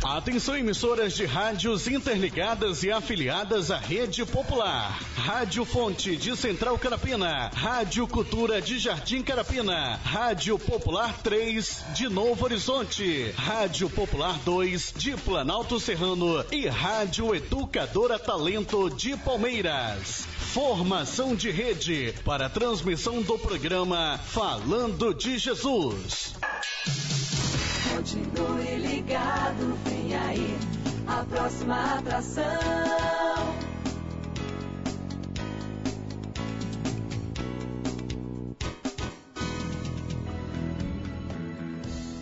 Atenção, emissoras de rádios interligadas e afiliadas à Rede Popular. Rádio Fonte de Central Carapina, Rádio Cultura de Jardim Carapina, Rádio Popular 3 de Novo Horizonte, Rádio Popular 2 de Planalto Serrano e Rádio Educadora Talento de Palmeiras. Formação de rede para a transmissão do programa Falando de Jesus. Continue ligado, vem aí a próxima atração.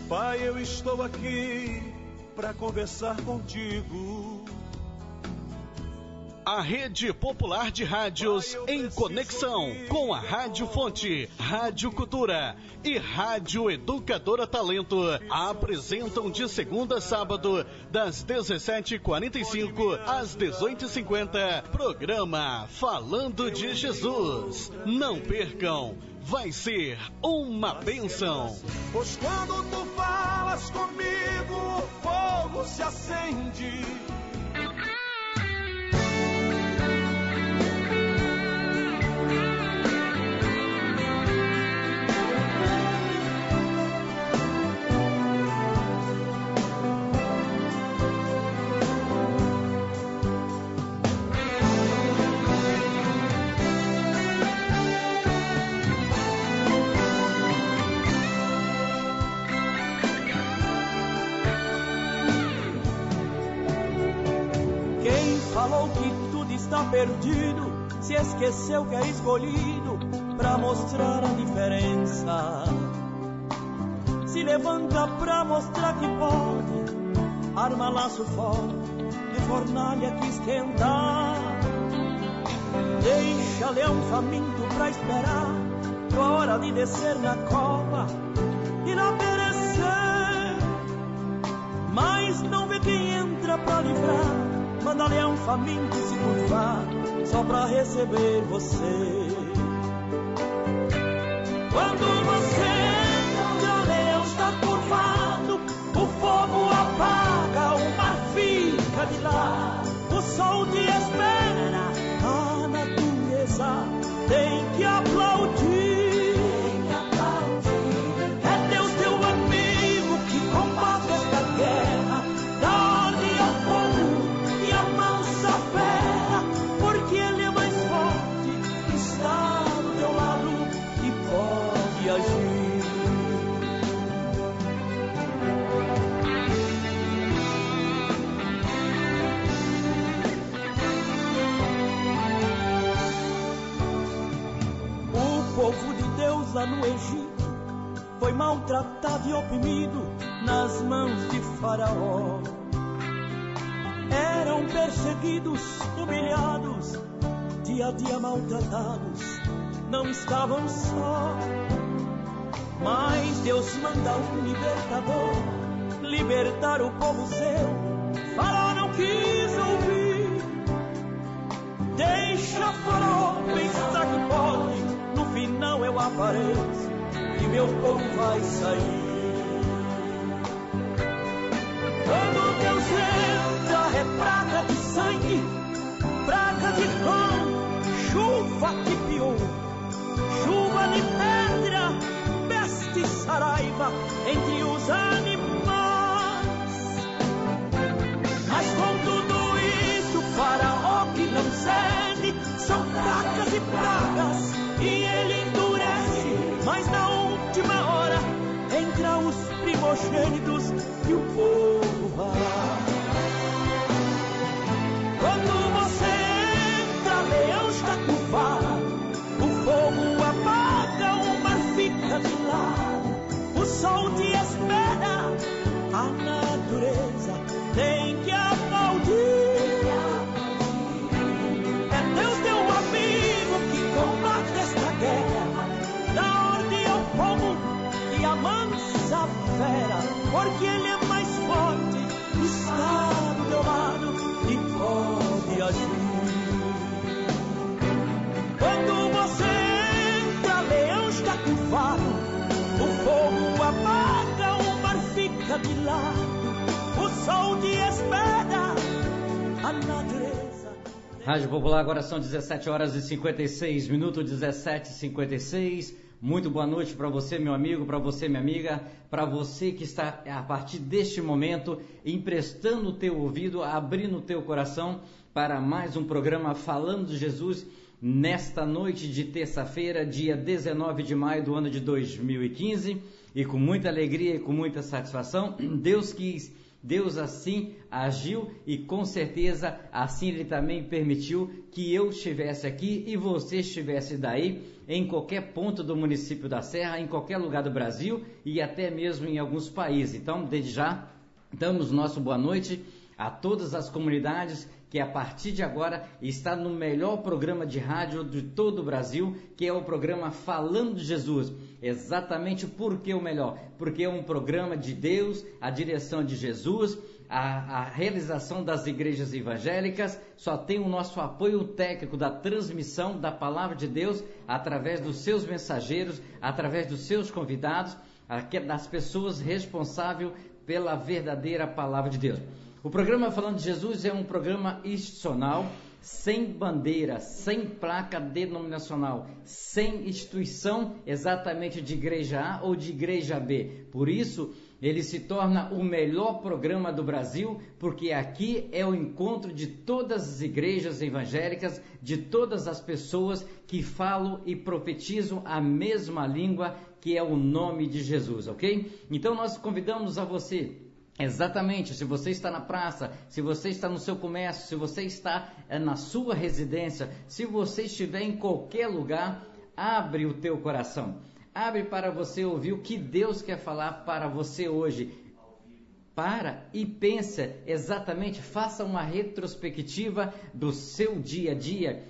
Pai, eu estou aqui para conversar contigo. A Rede Popular de Rádios em conexão com a Rádio Fonte, Rádio Cultura e Rádio Educadora Talento apresentam de segunda a sábado, das 17h45 às 18h50, programa Falando de Jesus. Não percam, vai ser uma bênção. Pois quando tu falas comigo, o fogo se acende. Falou que tudo está perdido, se esqueceu que é escolhido pra mostrar a diferença. Se levanta pra mostrar que pode, arma laço forte, de fornalha que esquentar. Deixa leão faminto pra esperar tua hora de descer na cova e não perecer. Mas não vê quem entra pra livrar, manda leão faminto se curvar só pra receber você. Quando você entra, o leão está curvado, o fogo apaga, o mar fica de lado, o sol te espera, a natureza tem que aplaudir. É Deus teu amigo que combate esta guerra, dá ordem ao fogo e amansa a fera, porque ele é mais forte, está do teu lado e pode agir. O povo de Deus lá no Egito foi maltratado e oprimido nas mãos de Faraó. Eram perseguidos, humilhados, dia a dia maltratados, não estavam só. Mas Deus manda um libertador libertar o povo seu. Faraó não quis ouvir. Deixa Faraó pensar que pode, no final eu apareço e meu povo vai sair. Quando Deus entra é praga de sangue, praga de cão, chuva que piou, chuva de pedra, peste e saraiva entre os animais. Mas com tudo isso, Faraó que não cede, são pragas e pragas, e ele endurece. Mas na última hora, entra os primogênitos e o povo vai. Quando você entra, leão está curvado, o fogo apaga, o mar fica de lado, o sol te espera, a natureza tem que aplaudir. É Deus teu amigo que combate esta guerra, dá ordem ao povo e amansa a fera, porque ele é mais forte, está do teu lado e pode agir. Quando você entra, leão está curvado, o fogo apaga, o mar deixa de lado, o sol te espera, a natureza. Rádio Popular, agora são 17 horas e 56 minutos, 17h56. Muito boa noite para você, meu amigo, para você, minha amiga, para você que está, a partir deste momento, emprestando o teu ouvido, abrindo o teu coração para mais um programa Falando de Jesus, nesta noite de terça-feira, dia 19 de maio do ano de 2015, e com muita alegria e com muita satisfação, Deus quis, Deus assim agiu e com certeza assim Ele também permitiu que eu estivesse aqui e você estivesse daí, em qualquer ponto do município da Serra, em qualquer lugar do Brasil e até mesmo em alguns países. Então, desde já, damos nosso boa noite a todas as comunidades que a partir de agora está no melhor programa de rádio de todo o Brasil, que é o programa Falando de Jesus. Exatamente por que o melhor? Porque é um programa de Deus, a direção de Jesus, a realização das igrejas evangélicas, só tem o nosso apoio técnico da transmissão da palavra de Deus através dos seus mensageiros, através dos seus convidados, das pessoas responsáveis pela verdadeira palavra de Deus. O programa Falando de Jesus é um programa institucional, sem bandeira, sem placa denominacional, sem instituição exatamente de igreja A ou de igreja B. Por isso, ele se torna o melhor programa do Brasil, porque aqui é o encontro de todas as igrejas evangélicas, de todas as pessoas que falam e profetizam a mesma língua, que é o nome de Jesus, ok? Então nós convidamos a você. Exatamente, se você está na praça, se você está no seu comércio, se você está na sua residência, se você estiver em qualquer lugar, abre o teu coração, abre para você ouvir o que Deus quer falar para você hoje. Para e pensa exatamente, faça uma retrospectiva do seu dia a dia,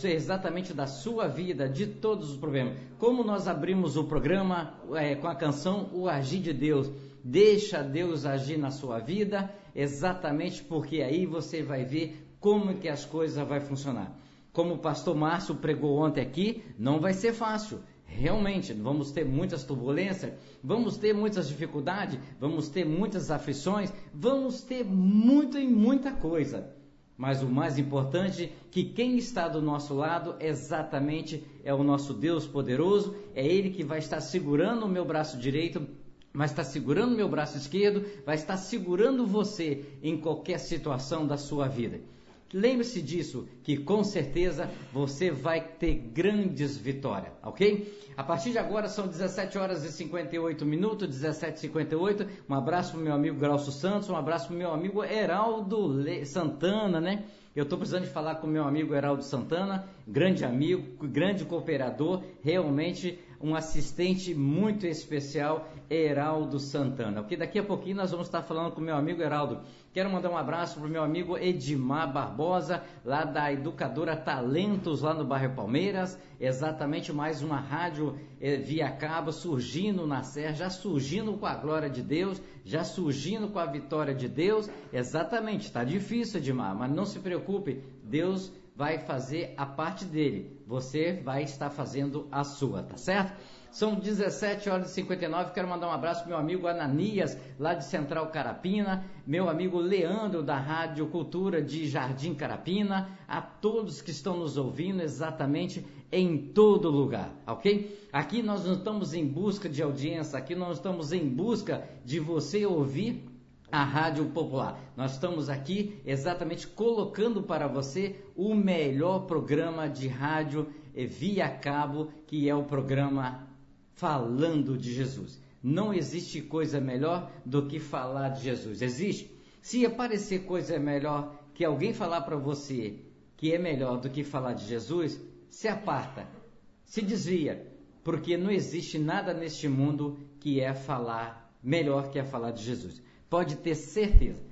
exatamente da sua vida, de todos os problemas. Como nós abrimos o programa com a canção O Agir de Deus. Deixa Deus agir na sua vida, exatamente porque aí você vai ver como que as coisas vão funcionar. Como o pastor Márcio pregou ontem aqui, não vai ser fácil. Realmente, vamos ter muitas turbulências, vamos ter muitas dificuldades, vamos ter muitas aflições, vamos ter muita coisa. Mas o mais importante, que quem está do nosso lado exatamente é o nosso Deus poderoso, é Ele que vai estar segurando o meu braço direito, vai estar segurando o meu braço esquerdo, vai estar segurando você em qualquer situação da sua vida. Lembre-se disso, que com certeza você vai ter grandes vitórias, ok? A partir de agora são 17 horas e 58 minutos, 17h58. Um abraço para o meu amigo Graucio Santos, um abraço para o meu amigo Heraldo Santana, né? Eu estou precisando de falar com o meu amigo Heraldo Santana, grande amigo, grande cooperador, realmente um assistente muito especial, Heraldo Santana. Ok? Daqui a pouquinho nós vamos estar falando com o meu amigo Heraldo. Quero mandar um abraço para o meu amigo Edmar Barbosa, lá da Educadora Talentos, lá no bairro Palmeiras. Exatamente, mais uma rádio via cabo surgindo na Serra, já surgindo com a glória de Deus, já surgindo com a vitória de Deus. Exatamente, está difícil, Edmar, mas não se preocupe, Deus vai fazer a parte dele, você vai estar fazendo a sua, tá certo? São 17 horas e 59, quero mandar um abraço para meu amigo Ananias, lá de Central Carapina, meu amigo Leandro, da Rádio Cultura de Jardim Carapina, a todos que estão nos ouvindo exatamente em todo lugar, ok? Aqui nós não estamos em busca de audiência, aqui nós estamos em busca de você ouvir a Rádio Popular. Nós estamos aqui exatamente colocando para você o melhor programa de rádio via cabo, que é o programa Falando de Jesus. Não existe coisa melhor do que falar de Jesus. Existe? Se aparecer coisa melhor que alguém falar para você que é melhor do que falar de Jesus, se aparta, se desvia, porque não existe nada neste mundo que é falar melhor que é falar de Jesus. Pode ter certeza.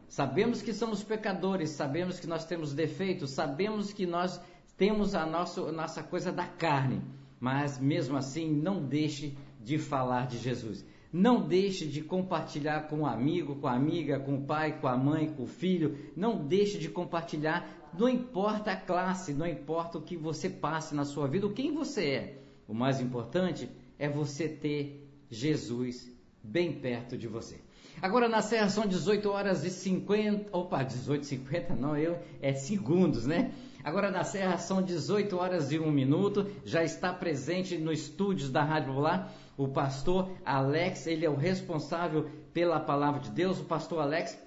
Sabemos que somos pecadores, sabemos que nós temos defeitos, sabemos que nós temos a nossa coisa da carne, mas mesmo assim não deixe de falar de Jesus. Não deixe de compartilhar com o amigo, com a amiga, com o pai, com a mãe, com o filho. Não deixe de compartilhar, não importa a classe, não importa o que você passe na sua vida, quem você é. O mais importante é você ter Jesus bem perto de você. Agora na Serra são 18 horas e 50... Opa, 18h50 não, é segundos, né? Agora na Serra são 18 horas e 1 minuto. Já está presente no estúdios da Rádio Popular o pastor Alex. Ele é o responsável pela Palavra de Deus. O pastor Alex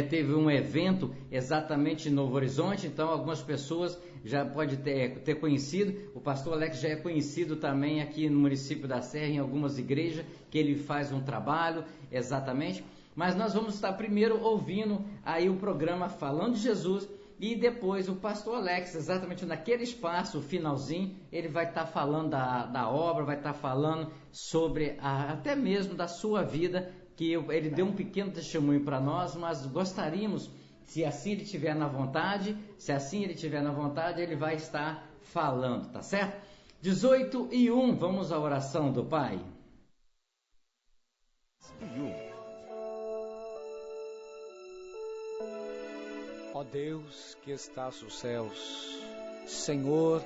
teve um evento exatamente em Novo Horizonte, então algumas pessoas já podem ter conhecido. O pastor Alex já é conhecido também aqui no município da Serra, em algumas igrejas, que ele faz um trabalho exatamente. Mas nós vamos estar primeiro ouvindo aí o programa Falando de Jesus, e depois o pastor Alex, exatamente naquele espaço, o finalzinho, ele vai estar falando da obra, vai estar falando sobre até mesmo da sua vida, que ele deu um pequeno testemunho para nós, mas gostaríamos, se assim ele estiver na vontade, ele vai estar falando, tá certo? 18h01, vamos à oração do Pai. Ó Deus que estás nos céus, Senhor,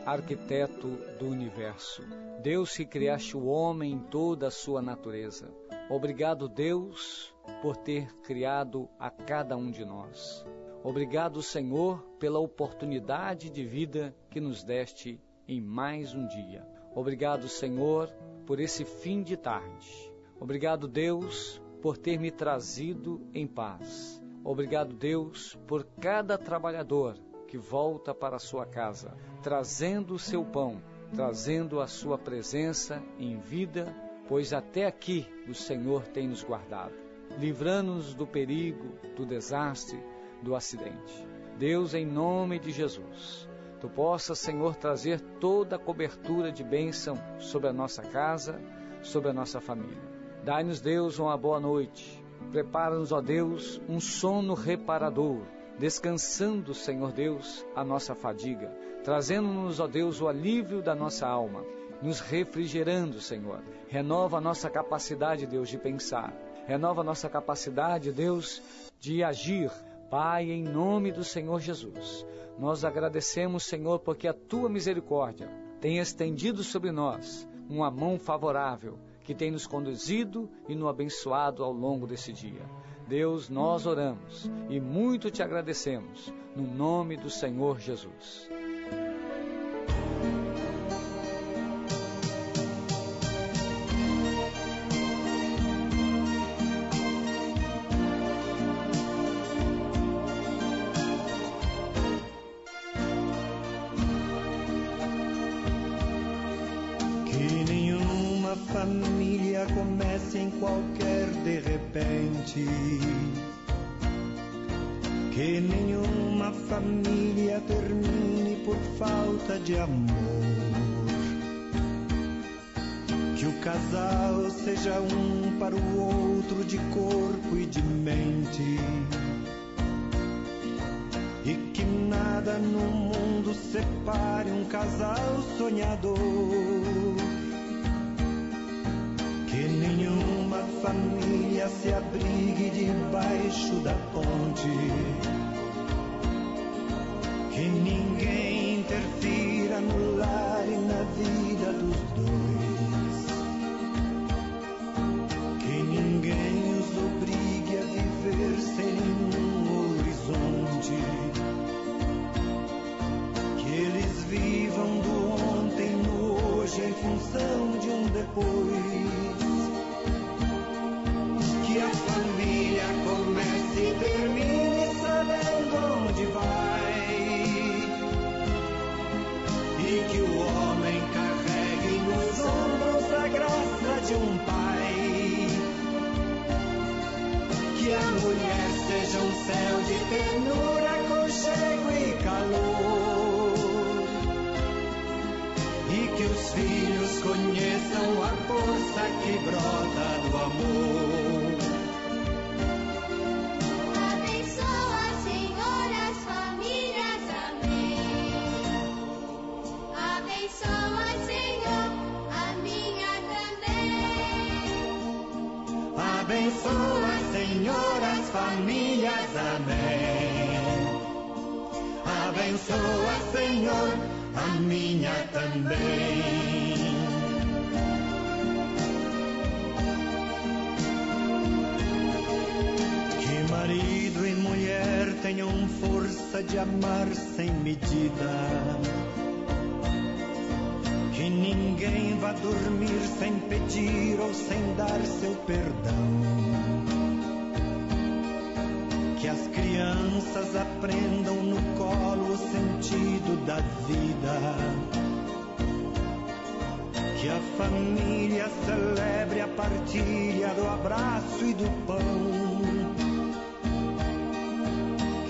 arquiteto do universo, Deus que criaste o homem em toda a sua natureza, obrigado, Deus, por ter criado a cada um de nós. Obrigado, Senhor, pela oportunidade de vida que nos deste em mais um dia. Obrigado, Senhor, por esse fim de tarde. Obrigado, Deus, por ter me trazido em paz. Obrigado, Deus, por cada trabalhador que volta para a sua casa, trazendo o seu pão, trazendo a sua presença em vida, pois até aqui o Senhor tem nos guardado, livrando-nos do perigo, do desastre, do acidente. Deus, em nome de Jesus, Tu possas, Senhor, trazer toda a cobertura de bênção sobre a nossa casa, sobre a nossa família. Dai-nos, Deus, uma boa noite. Prepara-nos, ó Deus, um sono reparador, descansando, Senhor Deus, a nossa fadiga, trazendo-nos, ó Deus, o alívio da nossa alma, nos refrigerando, Senhor. Renova a nossa capacidade, Deus, de pensar. Renova a nossa capacidade, Deus, de agir. Pai, em nome do Senhor Jesus, nós agradecemos, Senhor, porque a Tua misericórdia tem estendido sobre nós uma mão favorável, que tem nos conduzido e nos abençoado ao longo desse dia. Deus, nós oramos e muito Te agradecemos, no nome do Senhor Jesus. Família comece em qualquer de repente, que nenhuma família termine por falta de amor, que o casal seja um para o outro de corpo e de mente, e que nada no mundo separe um casal sonhador. Que nenhuma família se abrigue debaixo da ponte, que ninguém interfira no lar e na vida dos dois, que ninguém os obrigue a viver sem nenhum horizonte, que eles vivam do ontem no hoje em função de um depois. Que a família comece e termine sabendo onde vai, e que o homem carregue nos ombros a graça de um pai, que a mulher seja um céu de ternura, aconchego e calor, e que os filhos conheçam a força que brota do amor. Abençoa, Senhor, as famílias, amém. Abençoa, Senhor, a minha também. tenham força de amar sem medida. Que ninguém vá dormir sem pedir ou sem dar seu perdão. Que as crianças aprendam no colo o sentido da vida. Que a família celebre a partilha do abraço e do pão.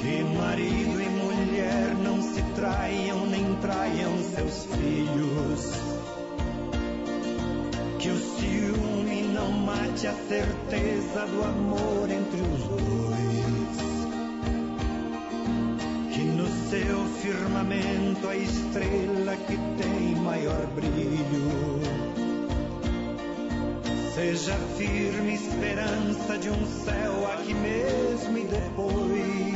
Que marido e mulher não se traiam nem traiam seus filhos. Que o ciúme não mate a certeza do amor entre os dois. Que no seu firmamento a estrela que tem maior brilho seja firme esperança de um céu aqui mesmo e depois.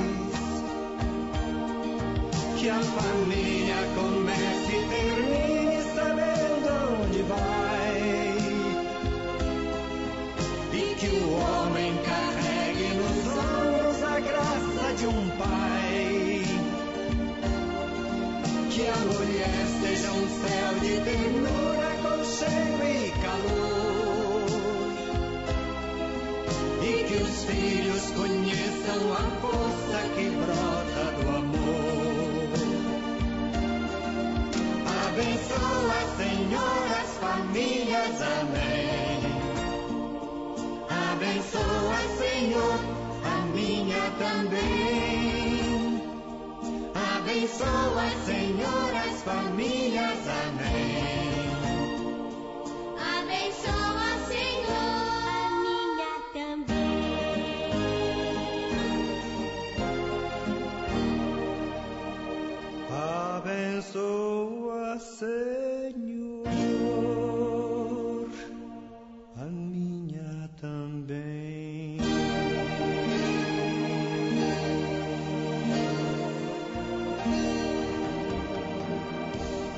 Que a família comece e termine sabendo onde vai. E que o homem carregue nos ombros a graça de um pai. Que a mulher seja um céu de ternura, aconchego e calor. E que os filhos conheçam a força que brota do amor. Abençoa, Senhor, as famílias, amém. Abençoa, Senhor, a minha também. Abençoa, Senhor, as famílias, amém. Abençoa, Senhor, a minha também. Abençoa, Senhor, a minha também.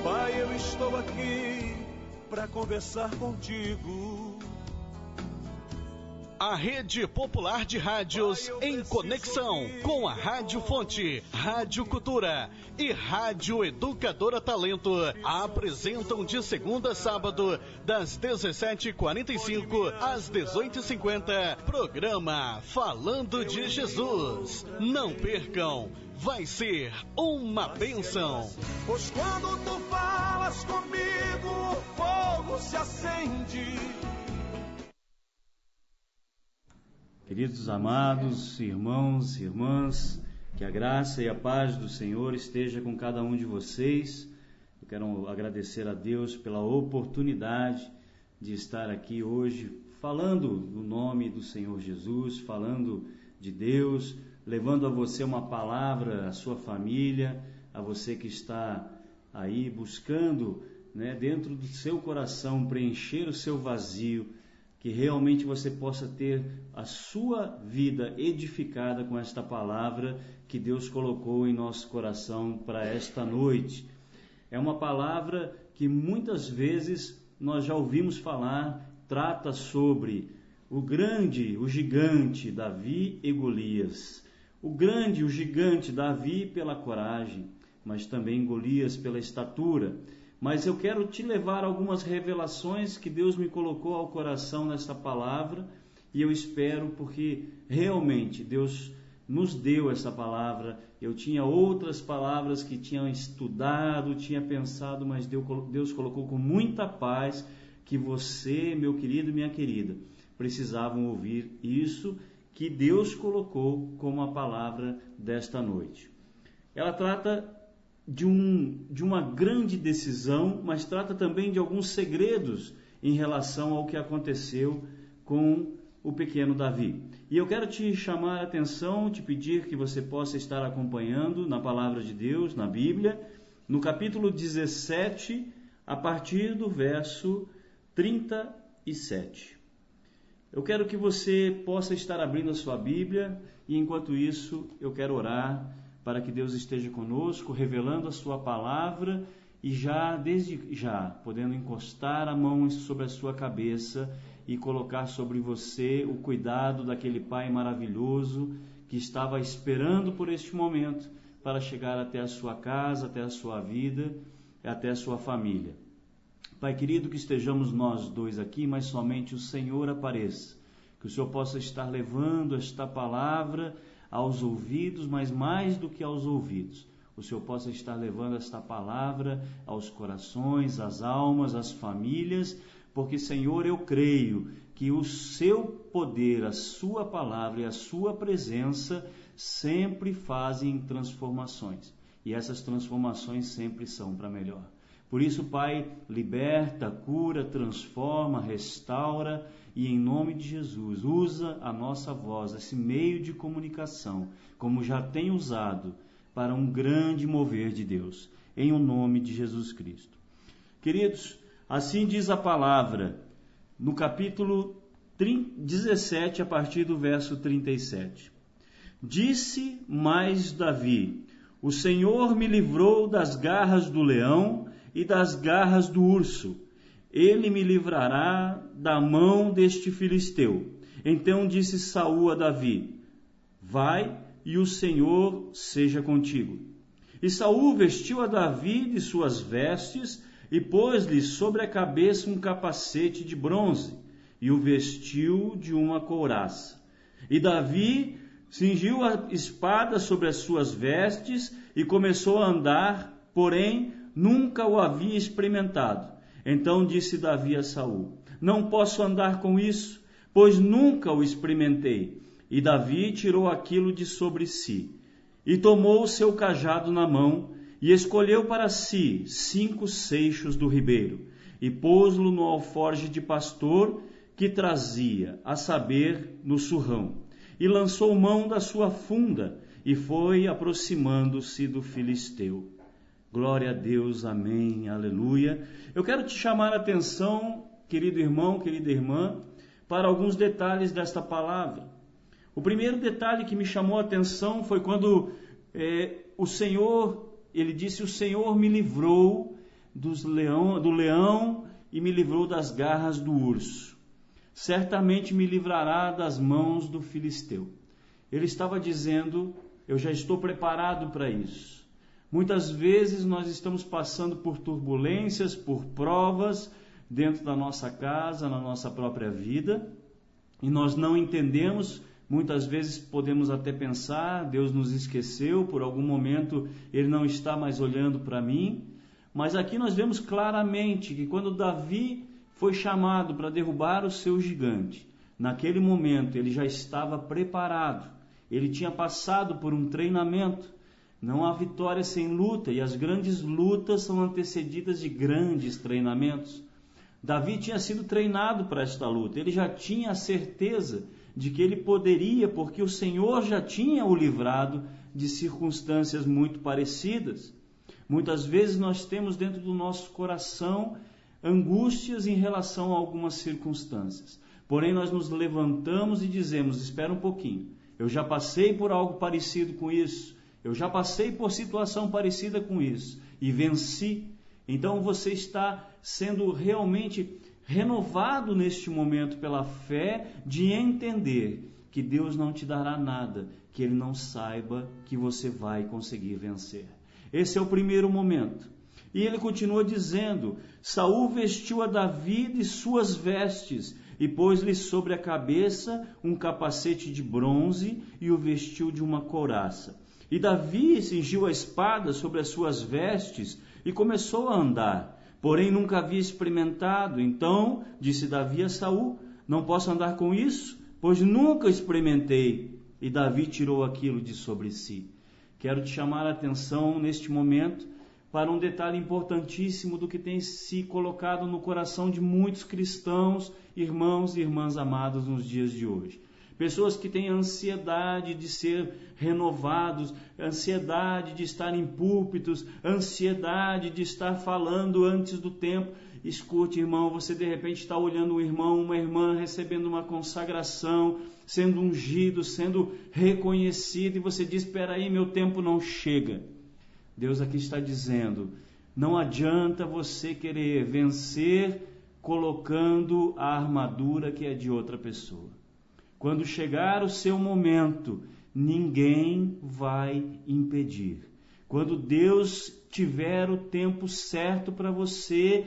Pai, eu estou aqui para conversar contigo. A Rede Popular de Rádios em conexão com a Rádio Fonte, Rádio Cultura e Rádio Educadora Talento apresentam de segunda a sábado, das 17h45 às 18h50, programa Falando de Jesus. Não percam, vai ser uma bênção. Pois quando tu falas comigo, o fogo se acende. Queridos amados, irmãos e irmãs, que a graça e a paz do Senhor esteja com cada um de vocês. Eu quero agradecer a Deus pela oportunidade de estar aqui hoje falando no nome do Senhor Jesus, falando de Deus, levando a você uma palavra, a sua família, a você que está aí buscando, dentro do seu coração preencher o seu vazio, que realmente você possa ter a sua vida edificada com esta palavra que Deus colocou em nosso coração para esta noite. É uma palavra que muitas vezes nós já ouvimos falar, trata sobre o grande, o gigante Davi e Golias. O grande, o gigante Davi pela coragem, mas também Golias pela estatura. Mas eu quero te levar a algumas revelações que Deus me colocou ao coração nessa palavra, e eu espero, porque realmente Deus nos deu essa palavra. Eu tinha outras palavras que tinha estudado, tinha pensado, mas Deus colocou com muita paz que você, meu querido e minha querida, precisavam ouvir isso que Deus colocou como a palavra desta noite. Ela trata de uma grande decisão, mas trata também de alguns segredos em relação ao que aconteceu com o pequeno Davi. E eu quero te chamar a atenção, te pedir que você possa estar acompanhando na palavra de Deus, na Bíblia, no capítulo 17, a partir do verso 37. Eu quero que você possa estar abrindo a sua Bíblia, e enquanto isso eu quero orar para que Deus esteja conosco, revelando a sua palavra e desde já, podendo encostar a mão sobre a sua cabeça e colocar sobre você o cuidado daquele Pai maravilhoso que estava esperando por este momento para chegar até a sua casa, até a sua vida, até a sua família. Pai querido, que estejamos nós dois aqui, mas somente o Senhor apareça. Que o Senhor possa estar levando esta palavra aos ouvidos, mas mais do que aos ouvidos, o Senhor possa estar levando esta palavra aos corações, às almas, às famílias, porque, Senhor, eu creio que o seu poder, a sua palavra e a sua presença sempre fazem transformações. E essas transformações sempre são para melhor. Por isso, Pai, liberta, cura, transforma, restaura e, em nome de Jesus, usa a nossa voz, esse meio de comunicação, como já tem usado, para um grande mover de Deus, em o nome de Jesus Cristo. Queridos, assim diz a palavra, no capítulo 17, a partir do verso 37. Disse mais Davi: o Senhor me livrou das garras do leão e das garras do urso. Ele me livrará da mão deste filisteu. Então disse Saul a Davi: vai, e o Senhor seja contigo. E Saul vestiu a Davi de suas vestes e pôs-lhe sobre a cabeça um capacete de bronze e o vestiu de uma couraça. E Davi cingiu a espada sobre as suas vestes e começou a andar, porém nunca o havia experimentado. Então disse Davi a Saul: não posso andar com isso, pois nunca o experimentei. E Davi tirou aquilo de sobre si, e tomou o seu cajado na mão, e escolheu para si 5 seixos do ribeiro, e pôs-lo no alforje de pastor que trazia, a saber, no surrão, e lançou mão da sua funda, e foi aproximando-se do filisteu. Glória a Deus, amém, aleluia. Eu quero te chamar a atenção, querido irmão, querida irmã, para alguns detalhes desta palavra. O primeiro detalhe que me chamou a atenção foi quando o Senhor, ele disse: o Senhor me livrou do leão e me livrou das garras do urso. Certamente me livrará das mãos do filisteu. Ele estava dizendo: eu já estou preparado para isso. Muitas vezes nós estamos passando por turbulências, por provas dentro da nossa casa, na nossa própria vida, e nós não entendemos. Muitas vezes podemos até pensar: Deus nos esqueceu, por algum momento Ele não está mais olhando para mim. Mas aqui nós vemos claramente que quando Davi foi chamado para derrubar o seu gigante, naquele momento ele já estava preparado, ele tinha passado por um treinamento. Não há vitória sem luta, e as grandes lutas são antecedidas de grandes treinamentos. Davi tinha sido treinado para esta luta, ele já tinha a certeza de que ele poderia, porque o Senhor já tinha o livrado de circunstâncias muito parecidas. Muitas vezes nós temos dentro do nosso coração angústias em relação a algumas circunstâncias. Porém, nós nos levantamos e dizemos: espera um pouquinho, eu já passei por algo parecido com isso, eu já passei por situação parecida com isso e venci. Então você está sendo realmente renovado neste momento pela fé de entender que Deus não te dará nada que Ele não saiba que você vai conseguir vencer. Esse é o primeiro momento. E ele continua dizendo: Saul vestiu a Davi de suas vestes e pôs-lhe sobre a cabeça um capacete de bronze e o vestiu de uma couraça. E Davi cingiu a espada sobre as suas vestes e começou a andar, porém nunca havia experimentado. Então disse Davi a Saul: não posso andar com isso, pois nunca experimentei. E Davi tirou aquilo de sobre si. Quero te chamar a atenção neste momento para um detalhe importantíssimo do que tem se colocado no coração de muitos cristãos, irmãos e irmãs amados nos dias de hoje. Pessoas que têm ansiedade de ser renovados, ansiedade de estar em púlpitos, ansiedade de estar falando antes do tempo. Escute, irmão, você de repente está olhando um irmão, uma irmã recebendo uma consagração, sendo ungido, sendo reconhecido, e você diz: espera aí, meu tempo não chega. Deus aqui está dizendo: não adianta você querer vencer colocando a armadura que é de outra pessoa. Quando chegar o seu momento, ninguém vai impedir. Quando Deus tiver o tempo certo para você,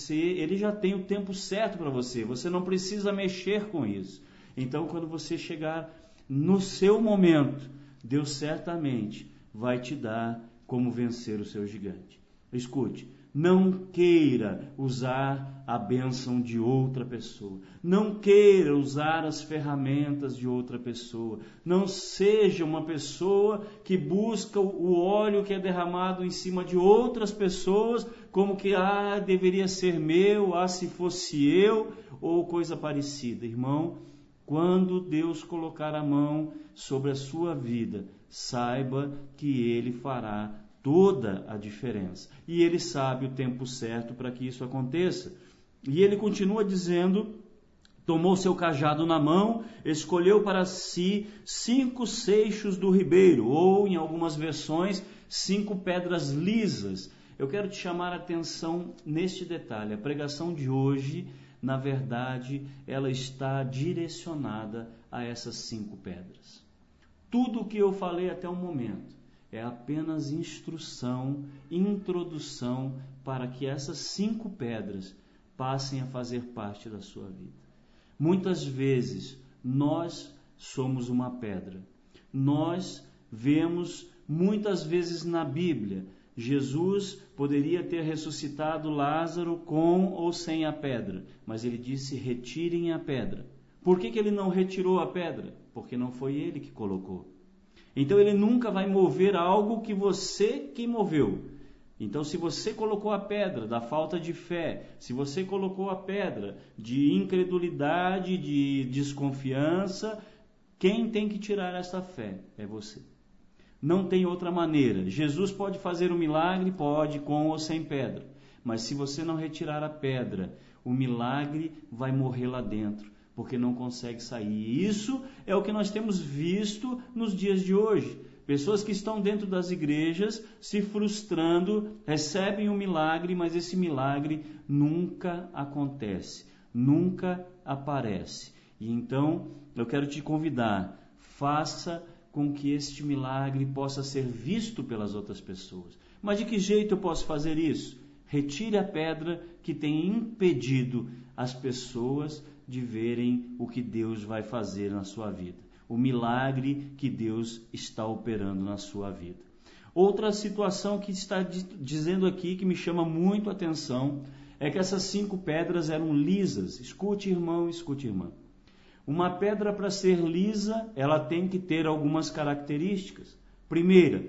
Ele já tem o tempo certo para você. Você não precisa mexer com isso. Então, quando você chegar no seu momento, Deus certamente vai te dar como vencer o seu gigante. Escute, não queira usar a bênção de outra pessoa. Não queira usar as ferramentas de outra pessoa. Não seja uma pessoa que busca o óleo que é derramado em cima de outras pessoas, como que, deveria ser meu, se fosse eu, ou coisa parecida. Irmão, quando Deus colocar a mão sobre a sua vida, saiba que Ele fará toda a diferença. E Ele sabe o tempo certo para que isso aconteça. E Ele continua dizendo: tomou seu cajado na mão, escolheu para si 5 seixos do ribeiro, ou em algumas versões, 5 pedras lisas. Eu quero te chamar a atenção neste detalhe. A pregação de hoje, na verdade, ela está direcionada a essas 5 pedras. Tudo o que eu falei até o momento é apenas instrução, introdução para que essas 5 pedras passem a fazer parte da sua vida. Muitas vezes nós somos uma pedra. Nós vemos muitas vezes na Bíblia, Jesus poderia ter ressuscitado Lázaro com ou sem a pedra, mas ele disse: retirem a pedra. Por que ele não retirou a pedra? Porque não foi ele que colocou. Então ele nunca vai mover algo que você que moveu. Então, se você colocou a pedra da falta de fé, se você colocou a pedra de incredulidade, de desconfiança, quem tem que tirar essa fé é você. Não tem outra maneira. Jesus pode fazer um milagre, pode, com ou sem pedra. Mas se você não retirar a pedra, o milagre vai morrer lá dentro, porque não consegue sair. E isso é o que nós temos visto nos dias de hoje. Pessoas que estão dentro das igrejas se frustrando, recebem um milagre, mas esse milagre nunca acontece, nunca aparece. E então eu quero te convidar, faça com que este milagre possa ser visto pelas outras pessoas. Mas de que jeito eu posso fazer isso? Retire a pedra que tem impedido as pessoas de verem o que Deus vai fazer na sua vida. O milagre que Deus está operando na sua vida. Outra situação que está dizendo aqui, que me chama muito a atenção, é que essas 5 pedras eram lisas. Escute, irmão, escute, irmã. Uma pedra, para ser lisa, ela tem que ter algumas características. Primeira,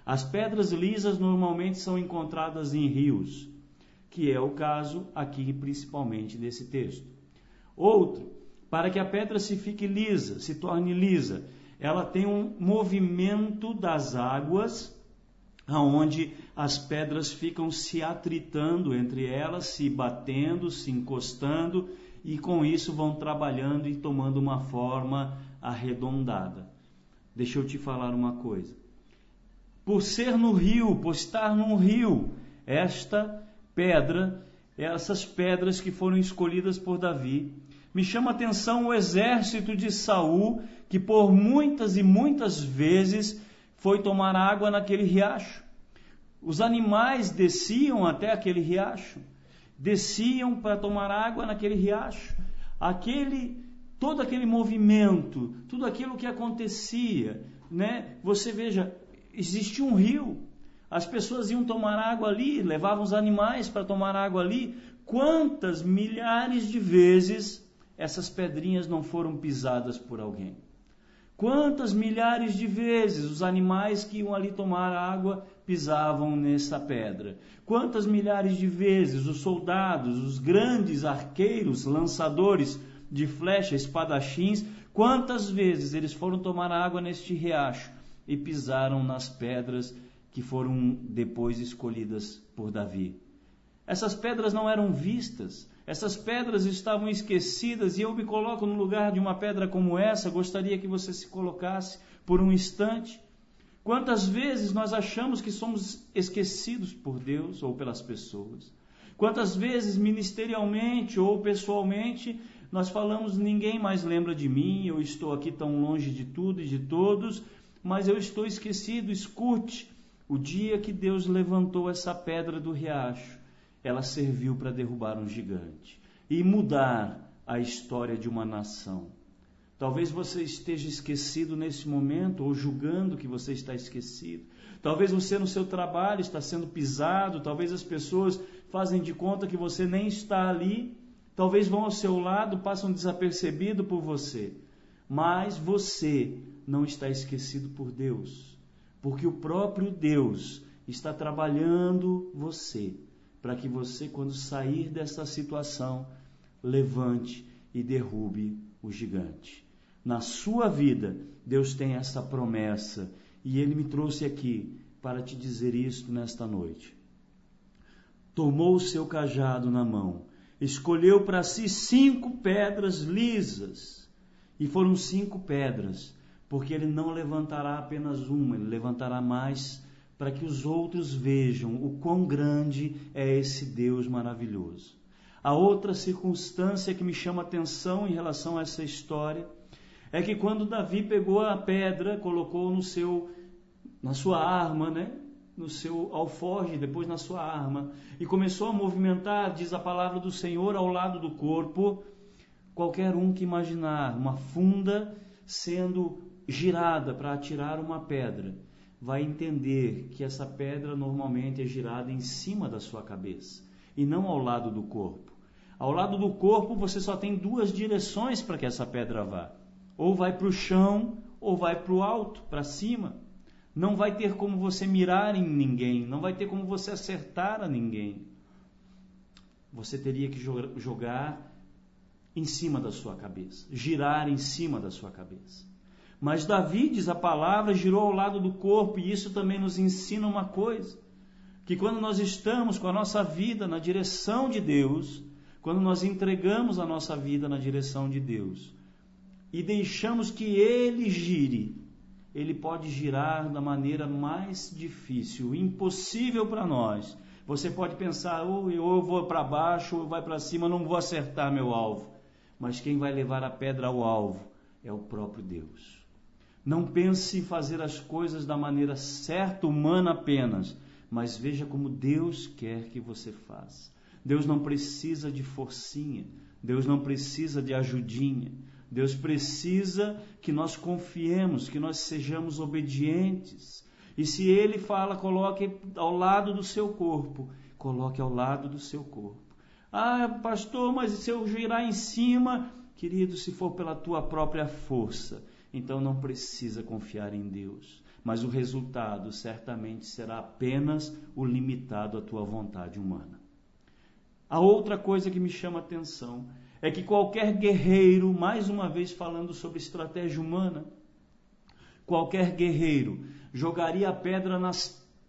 as pedras lisas normalmente são encontradas em rios, que é o caso aqui principalmente desse texto. Outro, para que a pedra se fique lisa, se torne lisa, ela tem um movimento das águas, onde as pedras ficam se atritando entre elas, se batendo, se encostando, e com isso vão trabalhando e tomando uma forma arredondada. Deixa eu te falar uma coisa. Por ser no rio, por estar num rio, essas pedras que foram escolhidas por Davi, me chama a atenção o exército de Saul, que por muitas e muitas vezes foi tomar água naquele riacho. Os animais desciam até aquele riacho, desciam para tomar água naquele riacho. Todo aquele movimento, tudo aquilo que acontecia, né? Você veja, existia um rio, as pessoas iam tomar água ali, levavam os animais para tomar água ali. Quantas milhares de vezes essas pedrinhas não foram pisadas por alguém? Quantas milhares de vezes os animais que iam ali tomar água pisavam nessa pedra? Quantas milhares de vezes os soldados, os grandes arqueiros, lançadores de flechas, espadachins, quantas vezes eles foram tomar água neste riacho e pisaram nas pedras que foram depois escolhidas por Davi? Essas pedras não eram vistas, essas pedras estavam esquecidas, e eu me coloco no lugar de uma pedra como essa. Gostaria que você se colocasse por um instante. Quantas vezes nós achamos que somos esquecidos por Deus ou pelas pessoas? Quantas vezes, ministerialmente ou pessoalmente, Nós falamos, ninguém mais lembra de mim, eu estou aqui tão longe de tudo e de todos, mas eu estou esquecido. Escute, o dia que Deus levantou essa pedra do riacho, ela serviu para derrubar um gigante e mudar a história de uma nação. Talvez você esteja esquecido nesse momento, ou julgando que você está esquecido. Talvez você no seu trabalho está sendo pisado, talvez as pessoas fazem de conta que você nem está ali, talvez vão ao seu lado, passam desapercebido por você. Mas você não está esquecido por Deus, porque o próprio Deus está trabalhando você, para que você, quando sair dessa situação, levante e derrube o gigante. Na sua vida, Deus tem essa promessa, e Ele me trouxe aqui para te dizer isto nesta noite. Tomou o seu cajado na mão, escolheu para si 5 pedras lisas, e foram 5 pedras, porque Ele não levantará apenas uma, Ele levantará mais, para que os outros vejam o quão grande é esse Deus maravilhoso. A outra circunstância que me chama a atenção em relação a essa história é que quando Davi pegou a pedra, colocou na sua arma, no seu alforje, depois na sua arma, e começou a movimentar, diz a palavra do Senhor, ao lado do corpo, qualquer um que imaginar uma funda sendo girada para atirar uma pedra, vai entender que essa pedra normalmente é girada em cima da sua cabeça, e não ao lado do corpo. Ao lado do corpo você só tem 2 direções para que essa pedra vá. Ou vai para o chão, ou vai para o alto, para cima. Não vai ter como você mirar em ninguém, não vai ter como você acertar a ninguém. Você teria que jogar em cima da sua cabeça, girar em cima da sua cabeça. Mas Davi, diz a palavra, girou ao lado do corpo, e isso também nos ensina uma coisa, que quando nós estamos com a nossa vida na direção de Deus, quando nós entregamos a nossa vida na direção de Deus, e deixamos que Ele gire, Ele pode girar da maneira mais difícil, impossível para nós. Você pode pensar, ou eu vou para baixo, ou eu vou para cima, não vou acertar meu alvo. Mas quem vai levar a pedra ao alvo é o próprio Deus. Não pense em fazer as coisas da maneira certa, humana apenas, mas veja como Deus quer que você faça. Deus não precisa de forcinha, Deus não precisa de ajudinha. Deus precisa que nós confiemos, que nós sejamos obedientes. E se Ele fala, coloque ao lado do seu corpo, coloque ao lado do seu corpo. Ah, pastor, mas se eu girar em cima? Querido, se for pela tua própria força, então não precisa confiar em Deus. Mas o resultado certamente será apenas o limitado à tua vontade humana. A outra coisa que me chama a atenção é que qualquer guerreiro, mais uma vez falando sobre estratégia humana, qualquer guerreiro jogaria a pedra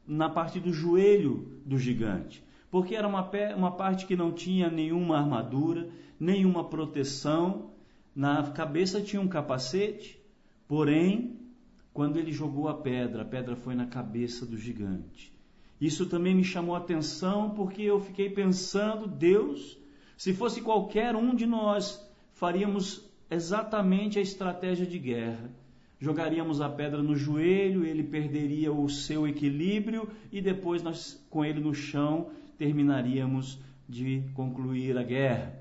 na parte do joelho do gigante, porque era uma parte que não tinha nenhuma armadura, nenhuma proteção, na cabeça tinha um capacete, porém, quando ele jogou a pedra foi na cabeça do gigante. Isso também me chamou a atenção, porque eu fiquei pensando, Deus, se fosse qualquer um de nós, faríamos exatamente a estratégia de guerra. Jogaríamos a pedra no joelho, ele perderia o seu equilíbrio e depois nós, com ele no chão, terminaríamos de concluir a guerra.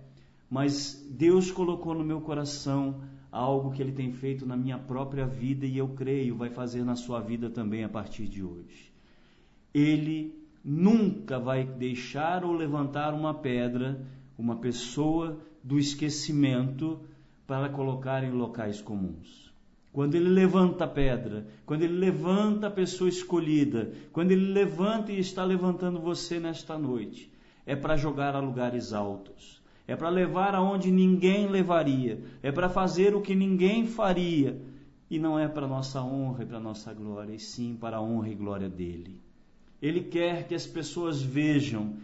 Mas Deus colocou no meu coração algo que Ele tem feito na minha própria vida e eu creio vai fazer na sua vida também a partir de hoje. Ele nunca vai deixar ou levantar uma pedra, uma pessoa do esquecimento para colocar em locais comuns. Quando Ele levanta a pedra, quando Ele levanta a pessoa escolhida, quando Ele levanta e está levantando você nesta noite, é para jogar a lugares altos, é para levar aonde ninguém levaria, é para fazer o que ninguém faria, e não é para nossa honra e para nossa glória, e sim para a honra e glória dEle. Ele quer que as pessoas vejam,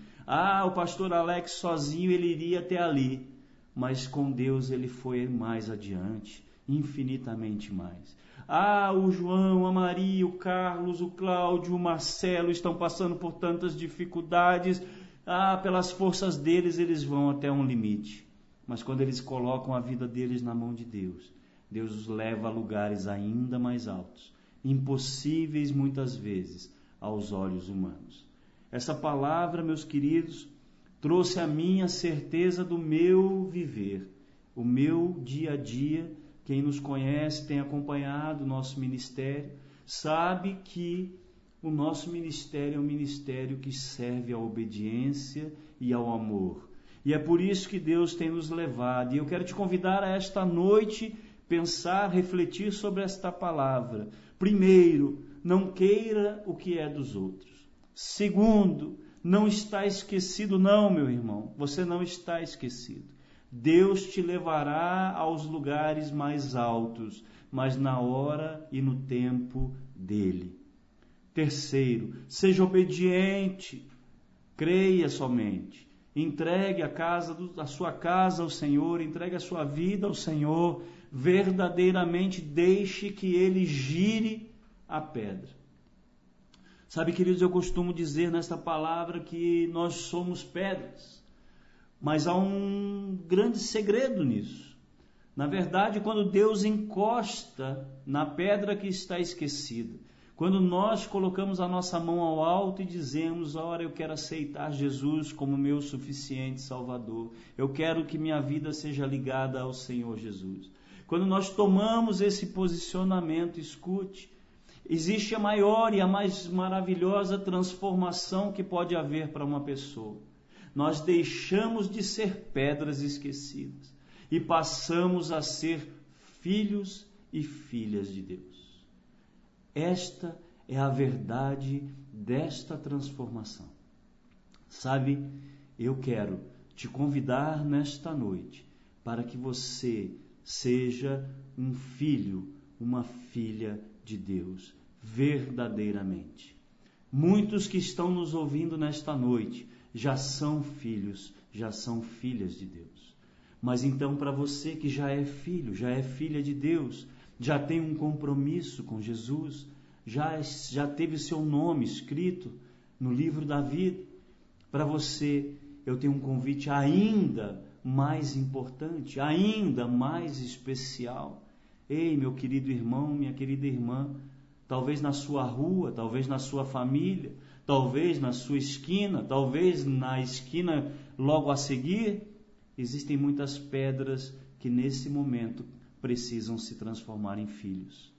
o pastor Alex sozinho ele iria até ali, mas com Deus ele foi mais adiante, infinitamente mais. O João, a Maria, o Carlos, o Cláudio, o Marcelo estão passando por tantas dificuldades, pelas forças deles eles vão até um limite, Mas quando eles colocam a vida deles na mão de Deus, Deus os leva a lugares ainda mais altos, impossíveis muitas vezes aos olhos humanos. Essa palavra, meus queridos, trouxe a mim a certeza do meu viver, o meu dia a dia. Quem nos conhece, tem acompanhado o nosso ministério, sabe que o nosso ministério é um ministério que serve à obediência e ao amor. E é por isso que Deus tem nos levado. E eu quero te convidar a esta noite pensar, refletir sobre esta palavra. Primeiro, não queira o que é dos outros. Segundo, não está esquecido não, meu irmão. Você não está esquecido. Deus te levará aos lugares mais altos, mas na hora e no tempo dele. Terceiro, seja obediente, creia somente, entregue a sua casa ao Senhor, entregue a sua vida ao Senhor, verdadeiramente deixe que Ele gire a pedra. Sabe, queridos, eu costumo dizer nesta palavra que nós somos pedras, mas há um grande segredo nisso. Na verdade, quando Deus encosta na pedra que está esquecida, quando nós colocamos a nossa mão ao alto e dizemos, ora, eu quero aceitar Jesus como meu suficiente Salvador, eu quero que minha vida seja ligada ao Senhor Jesus. Quando nós tomamos esse posicionamento, escute, existe a maior e a mais maravilhosa transformação que pode haver para uma pessoa. Nós deixamos de ser pedras esquecidas e passamos a ser filhos e filhas de Deus. Esta é a verdade desta transformação. Sabe, eu quero te convidar nesta noite para que você seja um filho, uma filha de Deus, verdadeiramente. Muitos que estão nos ouvindo nesta noite já são filhos, já são filhas de Deus. Mas então, para você que já é filho, já é filha de Deus, já tem um compromisso com Jesus, já teve seu nome escrito no livro da vida, para você eu tenho um convite ainda mais importante, ainda mais especial. Ei, meu querido irmão, minha querida irmã, talvez na sua rua, talvez na sua família, talvez na sua esquina, talvez na esquina logo a seguir, existem muitas pedras que nesse momento precisam se transformar em filhos.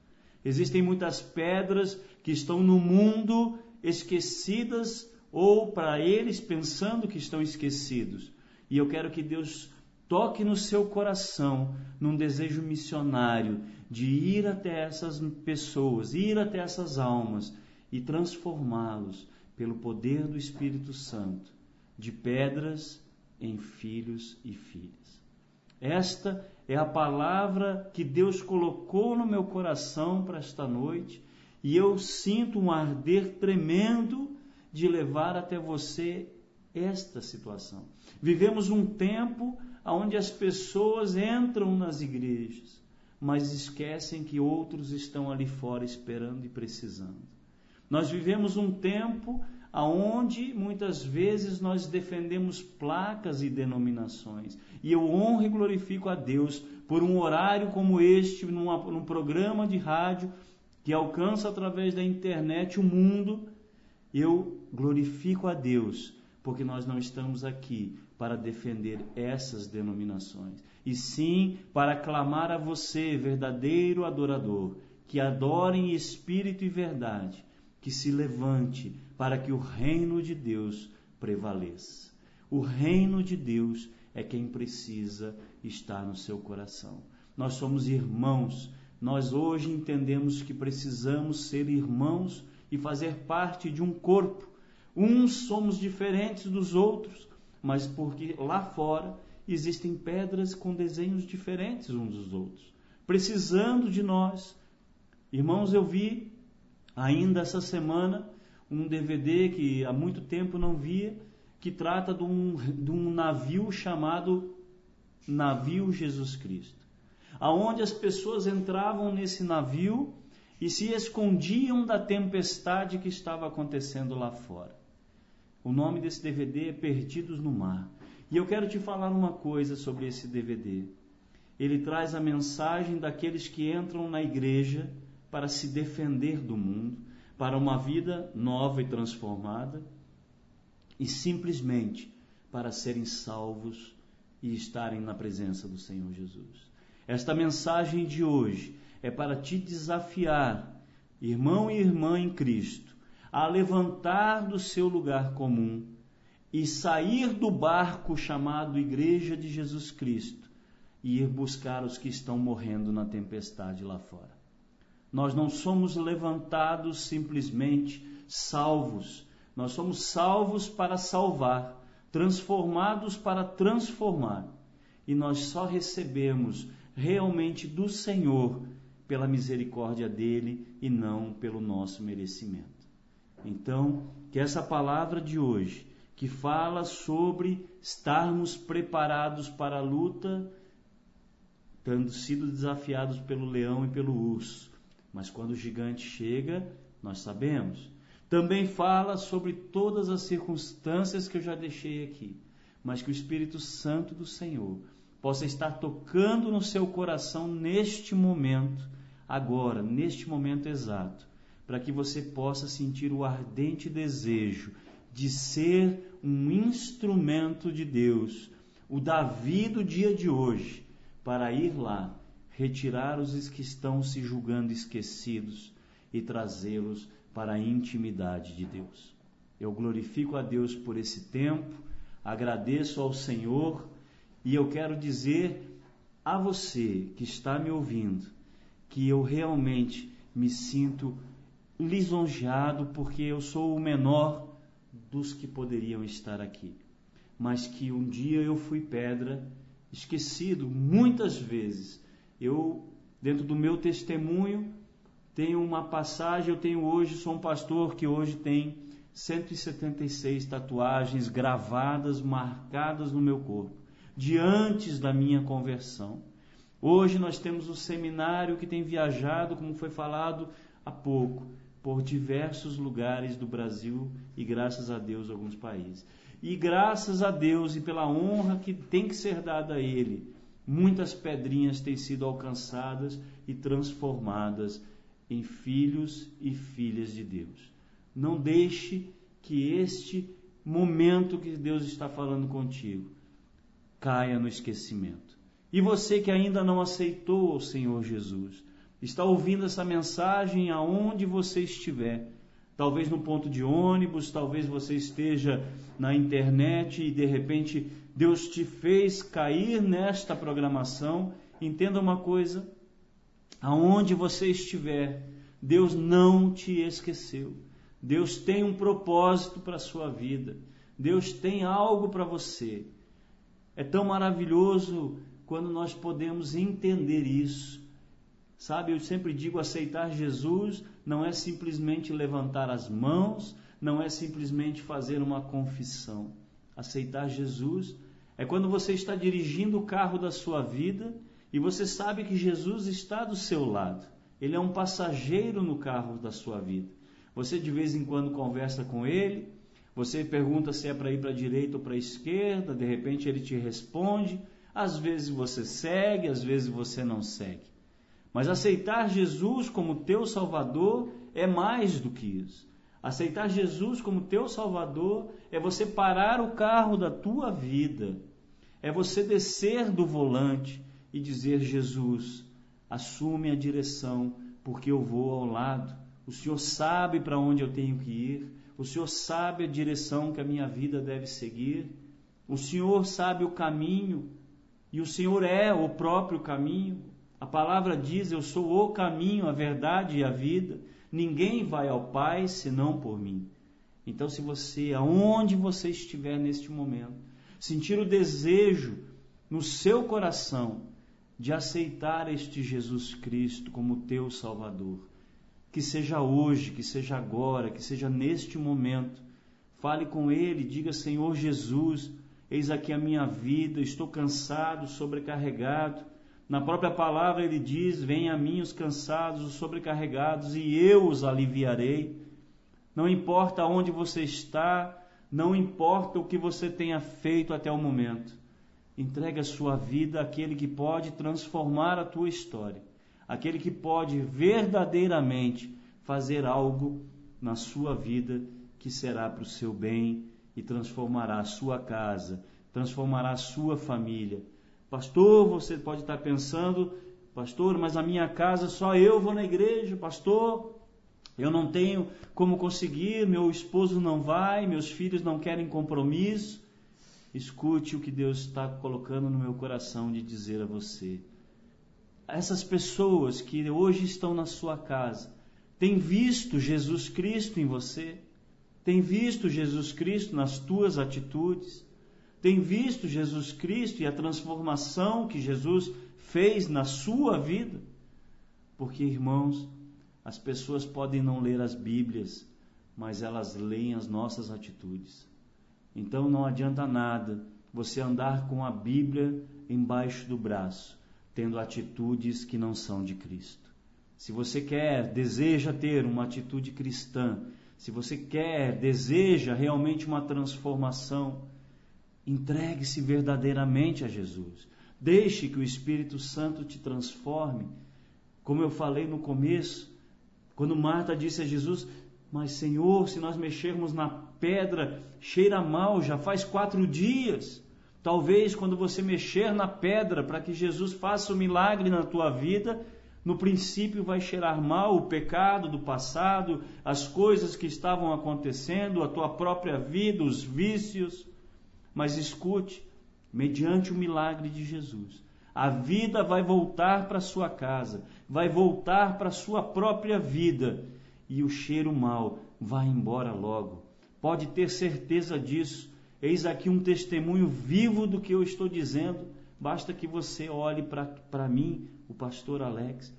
Existem muitas pedras que estão no mundo esquecidas ou para eles pensando que estão esquecidos. E eu quero que Deus toque no seu coração num desejo missionário de ir até essas pessoas, ir até essas almas e transformá-los pelo poder do Espírito Santo de pedras em filhos e filhas. Esta é a palavra que Deus colocou no meu coração para esta noite e eu sinto um arder tremendo de levar até você esta situação. Vivemos um tempo onde as pessoas entram nas igrejas, mas esquecem que outros estão ali fora esperando e precisando. Nós vivemos um tempo onde muitas vezes nós defendemos placas e denominações. E eu honro e glorifico a Deus por um horário como este, num programa de rádio que alcança através da internet o mundo. Eu glorifico a Deus porque nós não estamos aqui para defender essas denominações, e sim para clamar a você, verdadeiro adorador, que adore em espírito e verdade, que se levante para que o reino de Deus prevaleça. O reino de Deus é quem precisa estar no seu coração. Nós somos irmãos, nós hoje entendemos que precisamos ser irmãos e fazer parte de um corpo. Uns somos diferentes dos outros, mas porque lá fora existem pedras com desenhos diferentes uns dos outros, precisando de nós. Irmãos, eu vi ainda essa semana um DVD que há muito tempo não via, que trata de um navio chamado Navio Jesus Cristo, aonde as pessoas entravam nesse navio e se escondiam da tempestade que estava acontecendo lá fora. O nome desse DVD é Perdidos no Mar. E eu quero te falar uma coisa sobre esse DVD. Ele traz a mensagem daqueles que entram na igreja para se defender do mundo, para uma vida nova e transformada, e simplesmente para serem salvos e estarem na presença do Senhor Jesus. Esta mensagem de hoje é para te desafiar, irmão e irmã em Cristo, a levantar do seu lugar comum e sair do barco chamado Igreja de Jesus Cristo e ir buscar os que estão morrendo na tempestade lá fora. Nós não somos levantados simplesmente salvos. Nós somos salvos para salvar, transformados para transformar. E nós só recebemos realmente do Senhor pela misericórdia dele e não pelo nosso merecimento. Então, que essa palavra de hoje, que fala sobre estarmos preparados para a luta, tendo sido desafiados pelo leão e pelo urso, mas quando o gigante chega, nós sabemos. Também fala sobre todas as circunstâncias que eu já deixei aqui, mas que o Espírito Santo do Senhor possa estar tocando no seu coração neste momento, agora, neste momento exato, para que você possa sentir o ardente desejo de ser um instrumento de Deus, o Davi do dia de hoje, para ir lá, retirar os que estão se julgando esquecidos e trazê-los para a intimidade de Deus. Eu glorifico a Deus por esse tempo, agradeço ao Senhor e eu quero dizer a você que está me ouvindo que eu realmente me sinto lisonjeado porque eu sou o menor dos que poderiam estar aqui, mas que um dia eu fui pedra, esquecido muitas vezes. Eu, dentro do meu testemunho, tenho uma passagem, sou um pastor que hoje tem 176 tatuagens gravadas, marcadas no meu corpo, de antes da minha conversão. Hoje nós temos o seminário que tem viajado, como foi falado há pouco, por diversos lugares do Brasil e, graças a Deus, alguns países. E graças a Deus e pela honra que tem que ser dada a Ele, muitas pedrinhas têm sido alcançadas e transformadas em filhos e filhas de Deus. Não deixe que este momento que Deus está falando contigo caia no esquecimento. E você que ainda não aceitou o Senhor Jesus, está ouvindo essa mensagem aonde você estiver, talvez no ponto de ônibus, talvez você esteja na internet e de repente Deus te fez cair nesta programação. Entenda uma coisa, aonde você estiver, Deus não te esqueceu. Deus tem um propósito para a sua vida. Deus tem algo para você. É tão maravilhoso quando nós podemos entender isso. Sabe, eu sempre digo, aceitar Jesus não é simplesmente levantar as mãos, não é simplesmente fazer uma confissão. Aceitar Jesus é quando você está dirigindo o carro da sua vida e você sabe que Jesus está do seu lado. Ele é um passageiro no carro da sua vida. Você de vez em quando conversa com ele, você pergunta se é para ir para a direita ou para a esquerda, de repente ele te responde. Às vezes você segue, às vezes você não segue. Mas aceitar Jesus como teu Salvador é mais do que isso. Aceitar Jesus como teu Salvador é você parar o carro da tua vida. É você descer do volante e dizer: Jesus, assume a direção, porque eu vou ao lado. O Senhor sabe para onde eu tenho que ir. O Senhor sabe a direção que a minha vida deve seguir. O Senhor sabe o caminho. E o Senhor é o próprio caminho. A palavra diz: eu sou o caminho, a verdade e a vida. Ninguém vai ao Pai senão por mim. Então, se você, aonde você estiver neste momento, sentir o desejo no seu coração de aceitar este Jesus Cristo como teu Salvador, que seja hoje, que seja agora, que seja neste momento, fale com Ele, diga: Senhor Jesus, eis aqui a minha vida, estou cansado, sobrecarregado. Na própria palavra ele diz: venha a mim os cansados, os sobrecarregados, e eu os aliviarei. Não importa onde você está, Não importa o que você tenha feito até o momento. Entregue a sua vida àquele que pode transformar a tua história. Aquele que pode verdadeiramente fazer algo na sua vida que será para o seu bem e transformará a sua casa, transformará a sua família. Pastor, você pode estar pensando, pastor, mas a minha casa só eu vou na igreja, pastor, eu não tenho como conseguir, meu esposo não vai, meus filhos não querem compromisso. Escute o que Deus está colocando no meu coração de dizer a você. Essas pessoas que hoje estão na sua casa, têm visto Jesus Cristo em você? Têm visto Jesus Cristo nas tuas atitudes? Têm visto Jesus Cristo e a transformação que Jesus fez na sua vida? Porque, irmãos, as pessoas podem não ler as Bíblias, mas elas leem as nossas atitudes. Então não adianta nada você andar com a Bíblia embaixo do braço, tendo atitudes que não são de Cristo. Se você deseja ter uma atitude cristã, se você deseja realmente uma transformação, entregue-se verdadeiramente a Jesus. Deixe que o Espírito Santo te transforme. Como eu falei no começo, quando Marta disse a Jesus, mas Senhor, se nós mexermos na pedra, cheira mal, já faz 4 dias. Talvez quando você mexer na pedra para que Jesus faça um milagre na tua vida, no princípio vai cheirar mal o pecado do passado, as coisas que estavam acontecendo, a tua própria vida, os vícios. Mas escute, mediante o milagre de Jesus, a vida vai voltar para sua casa, vai voltar para sua própria vida e o cheiro mal vai embora logo. Pode ter certeza disso. Eis aqui um testemunho vivo do que eu estou dizendo. Basta que você olhe para mim, o pastor Alex.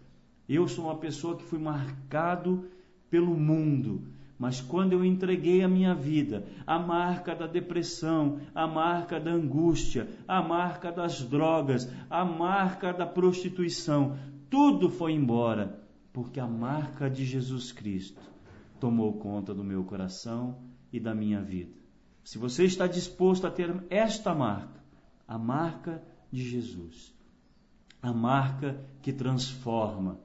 Eu sou uma pessoa que fui marcado pelo mundo, mas quando eu entreguei a minha vida, a marca da depressão, a marca da angústia, a marca das drogas, a marca da prostituição, tudo foi embora, porque a marca de Jesus Cristo tomou conta do meu coração e da minha vida. Se você está disposto a ter esta marca, a marca de Jesus, a marca que transforma,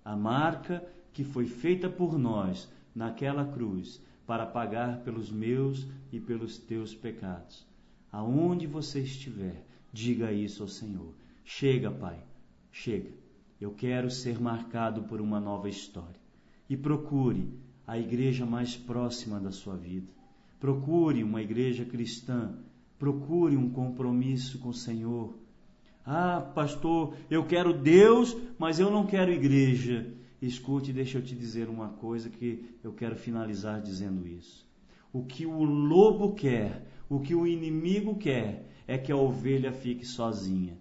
a marca que foi feita por nós naquela cruz para pagar pelos meus e pelos teus pecados. Aonde você estiver, diga isso ao Senhor. Chega, Pai, chega. Eu quero ser marcado por uma nova história. E procure a igreja mais próxima da sua vida. Procure uma igreja cristã. Procure um compromisso com o Senhor. Ah, pastor, eu quero Deus, mas eu não quero igreja. Escute, deixa eu te dizer uma coisa que eu quero finalizar dizendo isso. O que o lobo quer, o que o inimigo quer, é que a ovelha fique sozinha.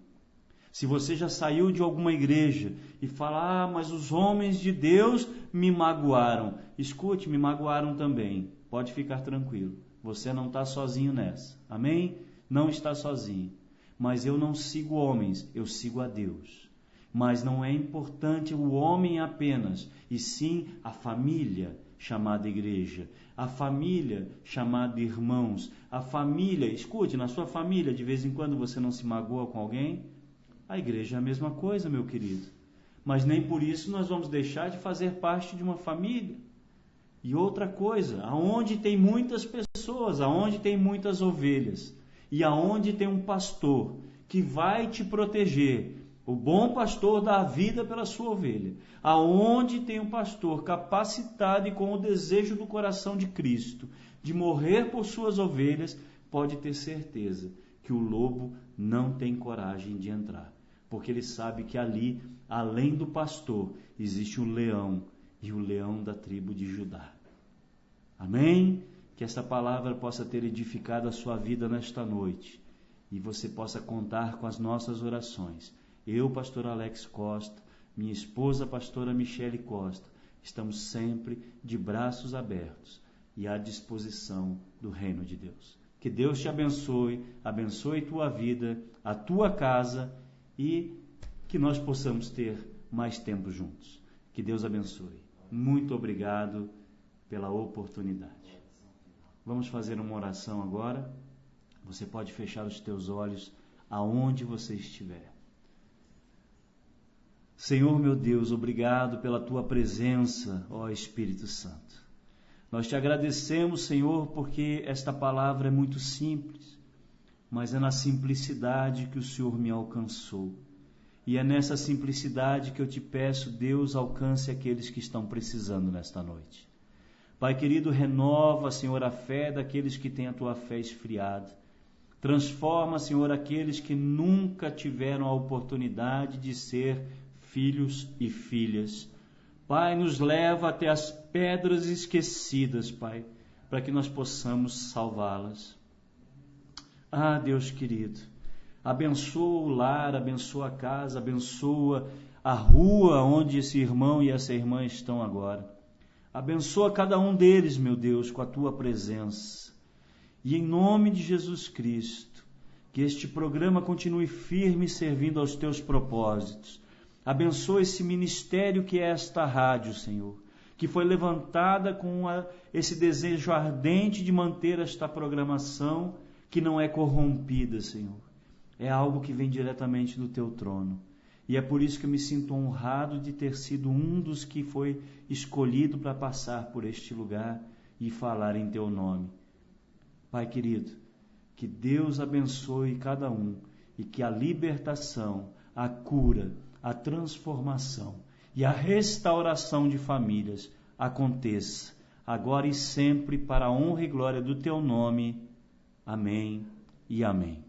Se você já saiu de alguma igreja e fala, mas os homens de Deus me magoaram. Escute, me magoaram também. Pode ficar tranquilo. Você não está sozinho nessa. Amém? Não está sozinho. Mas eu não sigo homens, eu sigo a Deus. Mas não é importante o homem apenas, e sim a família chamada igreja, a família chamada irmãos, a família. Escute, na sua família, de vez em quando você não se magoa com alguém? A igreja é a mesma coisa, meu querido. Mas nem por isso nós vamos deixar de fazer parte de uma família. E outra coisa, aonde tem muitas pessoas, aonde tem muitas ovelhas, e aonde tem um pastor que vai te proteger, o bom pastor dá a vida pela sua ovelha. Aonde tem um pastor capacitado e com o desejo do coração de Cristo de morrer por suas ovelhas, pode ter certeza que o lobo não tem coragem de entrar. Porque ele sabe que ali, além do pastor, existe o leão, e o leão da tribo de Judá. Amém? Que essa palavra possa ter edificado a sua vida nesta noite, e você possa contar com as nossas orações. Eu, pastor Alex Costa, minha esposa, pastora Michele Costa, estamos sempre de braços abertos e à disposição do reino de Deus. Que Deus te abençoe, abençoe tua vida, a tua casa, e que nós possamos ter mais tempo juntos. Que Deus abençoe. Muito obrigado pela oportunidade. Vamos fazer uma oração agora. Você pode fechar os teus olhos aonde você estiver. Senhor meu Deus, obrigado pela tua presença, ó Espírito Santo. Nós te agradecemos, Senhor, porque esta palavra é muito simples, mas é na simplicidade que o Senhor me alcançou. E é nessa simplicidade que eu te peço, Deus, alcance aqueles que estão precisando nesta noite. Pai querido, renova, Senhor, a fé daqueles que têm a tua fé esfriada. Transforma, Senhor, aqueles que nunca tiveram a oportunidade de ser filhos e filhas. Pai, nos leva até as pedras esquecidas, Pai, para que nós possamos salvá-las. Ah, Deus querido, abençoa o lar, abençoa a casa, abençoa a rua onde esse irmão e essa irmã estão agora. Abençoa cada um deles, meu Deus, com a tua presença. E em nome de Jesus Cristo, que este programa continue firme servindo aos teus propósitos. Abençoa esse ministério que é esta rádio, Senhor, que foi levantada com esse desejo ardente de manter esta programação que não é corrompida, Senhor. É algo que vem diretamente do teu trono. E é por isso que eu me sinto honrado de ter sido um dos que foi escolhido para passar por este lugar e falar em teu nome. Pai querido, que Deus abençoe cada um e que a libertação, a cura, a transformação e a restauração de famílias aconteça, agora e sempre, para a honra e glória do teu nome. Amém e amém.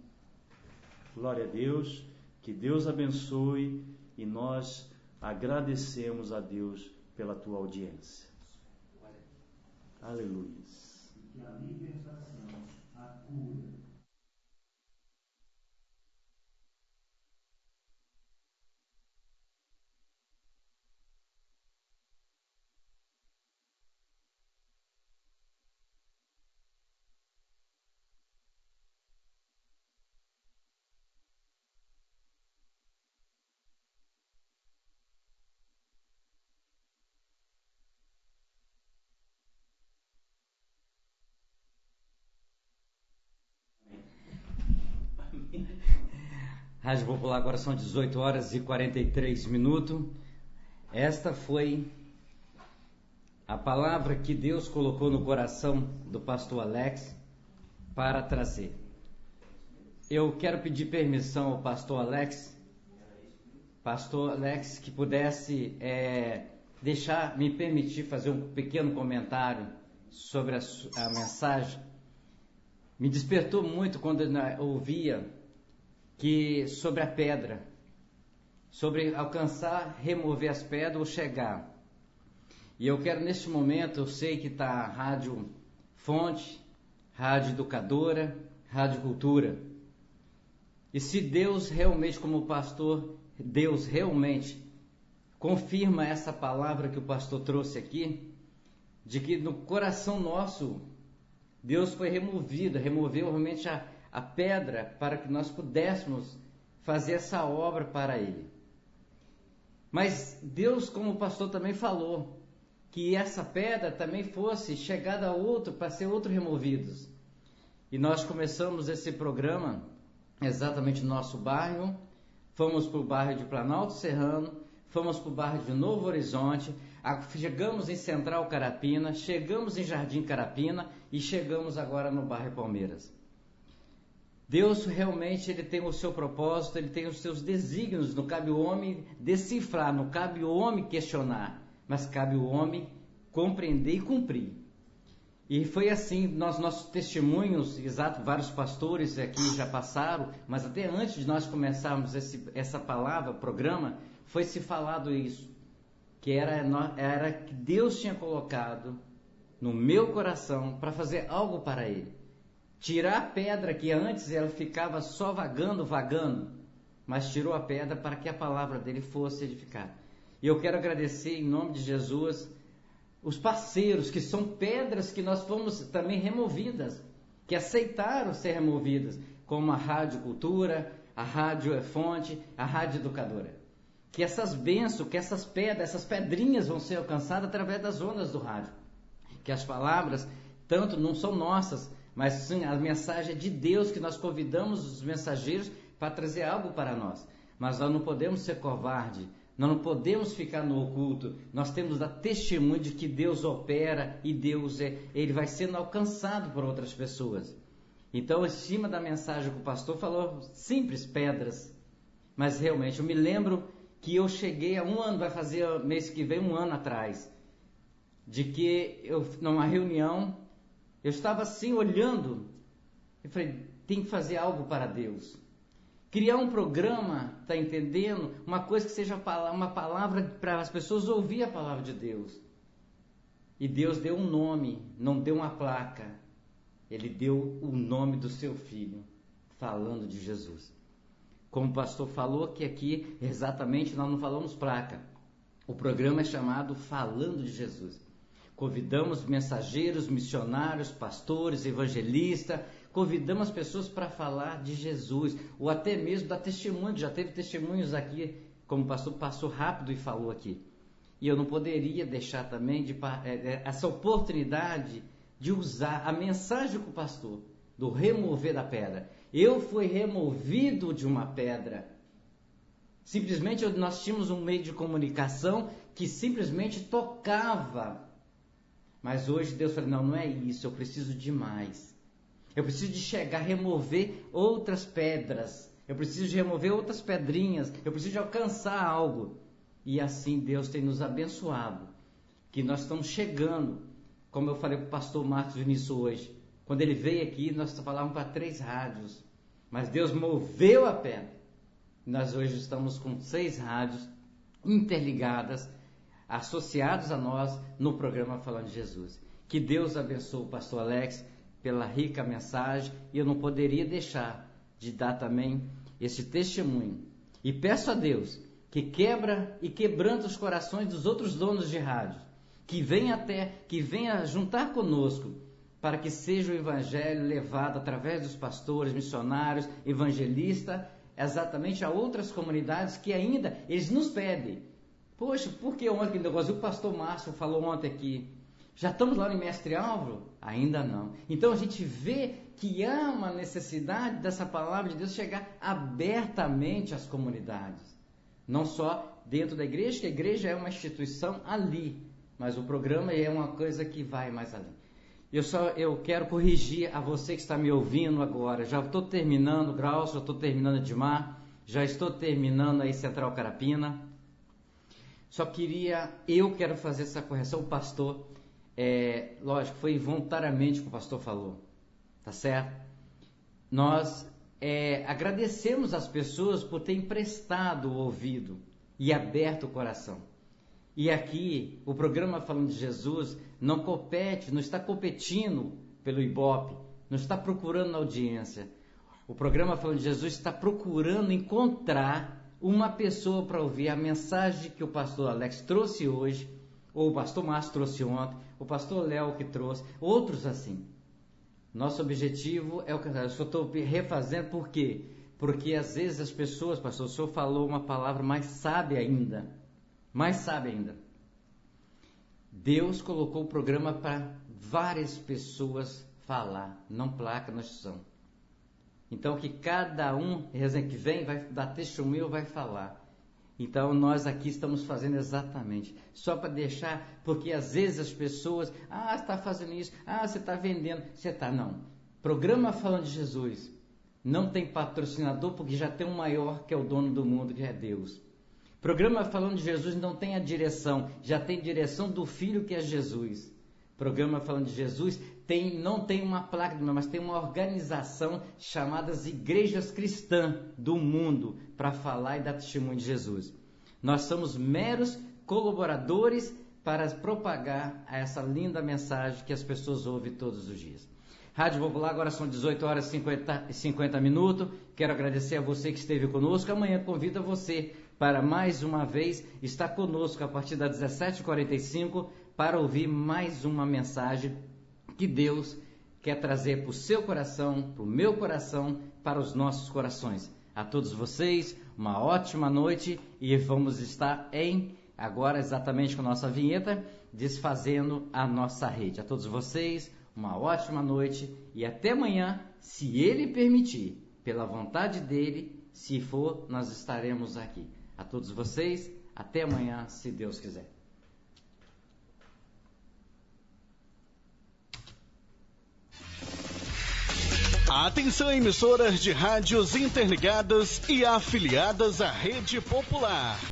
Glória a Deus, que Deus abençoe e nós agradecemos a Deus pela tua audiência. Aleluia. Que a libertação, a cura. Rádio Popular, agora são 18 horas e 43 minutos. Esta foi a palavra que Deus colocou no coração do pastor Alex para trazer. Eu quero pedir permissão ao pastor Alex, que pudesse me permitir fazer um pequeno comentário sobre a mensagem. Me despertou muito quando eu ouvia que sobre a pedra, sobre alcançar, remover as pedras ou chegar. E eu quero neste momento, eu sei que está a Rádio Fonte, Rádio Educadora, Rádio Cultura. E se Deus realmente, como pastor, Deus realmente confirma essa palavra que o pastor trouxe aqui, de que no coração nosso, Deus foi removeu realmente a pedra para que nós pudéssemos fazer essa obra para Ele. Mas Deus, como o pastor também falou, que essa pedra também fosse chegada a outro, para ser outro removidos. E nós começamos esse programa exatamente no nosso bairro, fomos para o bairro de Planalto Serrano, fomos para o bairro de Novo Horizonte, chegamos em Central Carapina, chegamos em Jardim Carapina e chegamos agora no bairro Palmeiras. Deus realmente ele tem o seu propósito, ele tem os seus desígnios, não cabe o homem decifrar, não cabe o homem questionar, mas cabe o homem compreender e cumprir. E foi assim, nossos testemunhos, exato, vários pastores aqui já passaram, mas até antes de nós começarmos essa palavra, programa, foi se falado isso, que era que Deus tinha colocado no meu coração para fazer algo para Ele. Tirar a pedra que antes ela ficava só vagando, mas tirou a pedra para que a palavra dele fosse edificada. E eu quero agradecer em nome de Jesus os parceiros, que são pedras que nós fomos também removidas, que aceitaram ser removidas, como a Rádio Cultura, a Rádio Fonte, a Rádio Educadora. Que essas bênçãos, que essas pedras, essas pedrinhas vão ser alcançadas através das ondas do rádio. Que as palavras tanto não são nossas, mas sim a mensagem é de Deus, que nós convidamos os mensageiros para trazer algo para nós. Mas nós não podemos ser covardes, nós não podemos ficar no oculto, nós temos que dar testemunho de que Deus opera e Deus ele vai sendo alcançado por outras pessoas. Então, em cima da mensagem que o pastor falou, simples, pedras, mas realmente eu me lembro que eu cheguei há um ano, vai fazer mês que vem 1 ano atrás, de que eu, numa reunião, eu estava assim olhando, e falei, tem que fazer algo para Deus. Criar um programa, tá entendendo? Uma coisa que seja uma palavra para as pessoas ouvir a palavra de Deus. E Deus deu um nome, não deu uma placa. Ele deu o nome do seu filho, falando de Jesus. Como o pastor falou, que aqui exatamente nós não falamos placa. O programa é chamado Falando de Jesus. Convidamos mensageiros, missionários, pastores, evangelistas, convidamos as pessoas para falar de Jesus, ou até mesmo dar testemunho. Já teve testemunhos aqui, como o pastor passou rápido e falou aqui. E eu não poderia deixar também essa oportunidade de usar a mensagem com o pastor, do remover da pedra. Eu fui removido de uma pedra. Simplesmente nós tínhamos um meio de comunicação que simplesmente tocava. Mas hoje Deus falou, não é isso, eu preciso de mais. Eu preciso de chegar a remover outras pedras. Eu preciso de remover outras pedrinhas. Eu preciso de alcançar algo. E assim Deus tem nos abençoado. Que nós estamos chegando, como eu falei para o pastor Marcos Vinícius hoje. Quando ele veio aqui, nós falávamos para 3 rádios. Mas Deus moveu a pedra. Nós hoje estamos com 6 rádios interligadas, associados a nós no programa Falando de Jesus. Que Deus abençoe o pastor Alex pela rica mensagem, e eu não poderia deixar de dar também esse testemunho. E peço a Deus que quebra e quebranta os corações dos outros donos de rádio, que venha juntar conosco, para que seja o evangelho levado através dos pastores, missionários, evangelistas, exatamente a outras comunidades que ainda eles nos pedem. Poxa, por que ontem, negócio? O pastor Márcio falou ontem aqui, já estamos lá no Mestre Álvaro? Ainda não. Então a gente vê que há uma necessidade dessa palavra de Deus chegar abertamente às comunidades. Não só dentro da igreja, que a igreja é uma instituição ali, mas o programa é uma coisa que vai mais além. Eu quero corrigir a você que está me ouvindo agora. Já estou terminando Graus, já estou terminando Edmar, já estou terminando aí Central Carapina. Eu quero fazer essa correção, o pastor, lógico, foi voluntariamente que o pastor falou, tá certo? Nós agradecemos as pessoas por terem prestado o ouvido e aberto o coração. E aqui, o programa Falando de Jesus não está competindo pelo Ibope, não está procurando audiência. O programa Falando de Jesus está procurando encontrar uma pessoa para ouvir a mensagem que o pastor Alex trouxe hoje, ou o pastor Márcio trouxe ontem, o pastor Léo que trouxe, outros assim. Nosso objetivo é o que eu estou refazendo, por quê? Porque às vezes as pessoas, pastor, o senhor falou uma palavra mais sábia ainda. Deus colocou o programa para várias pessoas falar, não placa, não instituição. Então que cada um que vem vai dar testemunho, vai falar. Então nós aqui estamos fazendo exatamente, só para deixar, porque às vezes as pessoas, você está fazendo isso, você está vendendo, não. Programa Falando de Jesus não tem patrocinador, porque já tem um maior que é o dono do mundo, que é Deus. Programa Falando de Jesus não tem a direção, já tem direção do Filho, que é Jesus. Programa Falando de Jesus não tem uma placa, mas tem uma organização chamada Igrejas Cristãs do Mundo para falar e dar testemunho de Jesus. Nós somos meros colaboradores para propagar essa linda mensagem que as pessoas ouvem todos os dias. Rádio Popular, agora são 18 horas e 50 minutos. Quero agradecer a você que esteve conosco. Amanhã convido a você para mais uma vez estar conosco a partir das 17h45 para ouvir mais uma mensagem que Deus quer trazer para o seu coração, para o meu coração, para os nossos corações. A todos vocês, uma ótima noite, e vamos estar agora exatamente com a nossa vinheta, desfazendo a nossa rede. A todos vocês, uma ótima noite e até amanhã, se Ele permitir, pela vontade dEle, se for, nós estaremos aqui. A todos vocês, até amanhã, se Deus quiser. Atenção, emissoras de rádios interligadas e afiliadas à Rede Popular.